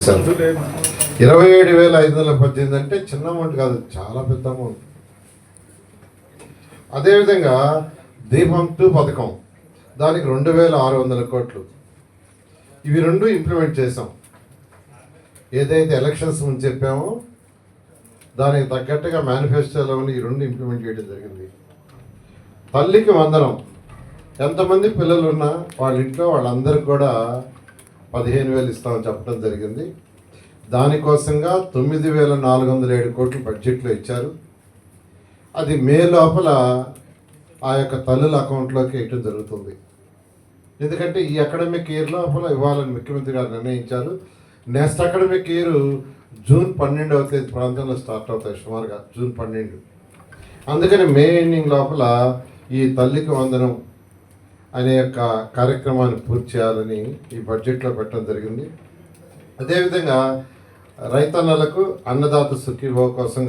చేశారు. 27,518 అంటే చిన్న అమౌంట్ కాదు, చాలా పెద్ద అమౌంట్. అదేవిధంగా దీపం 2 పథకం, దానికి 2,600 కోట్లు. ఇవి రెండు ఇంప్లిమెంట్ చేసాం. ఏదైతే ఎలక్షన్స్ ముందు చెప్పామో దానికి తగ్గట్టుగా మేనిఫెస్టోలో ఈ రెండు ఇంప్లిమెంట్ చేయడం జరిగింది. తల్లికి వందనం, ఎంతమంది పిల్లలు ఉన్నా వాళ్ళ ఇంట్లో వాళ్ళందరికీ కూడా 15,000 ఇస్తామని చెప్పడం జరిగింది. దానికోసంగా 9,407 కోట్లు బడ్జెట్లో ఇచ్చారు. అది మే లోపల ఆ యొక్క తల్లుల అకౌంట్లోకి వేయటం జరుగుతుంది. ఎందుకంటే ఈ అకాడమిక్ ఇయర్ లోపల ఇవ్వాలని ముఖ్యమంత్రి గారు నిర్ణయించారు. నెక్స్ట్ అకాడమిక్ ఇయర్ జూన్ 12వ తేదీ ప్రాంతంలో స్టార్ట్ అవుతాయి, సుమారుగా జూన్ 12. అందుకని మే ఎండింగ్ లోపల ఈ తల్లికి వందనం అనే యొక్క కార్యక్రమాన్ని పూర్తి చేయాలని ఈ బడ్జెట్లో పెట్టడం జరిగింది. అదేవిధంగా రైతన్నలకు అన్నదాత సుఖీభవ కోసం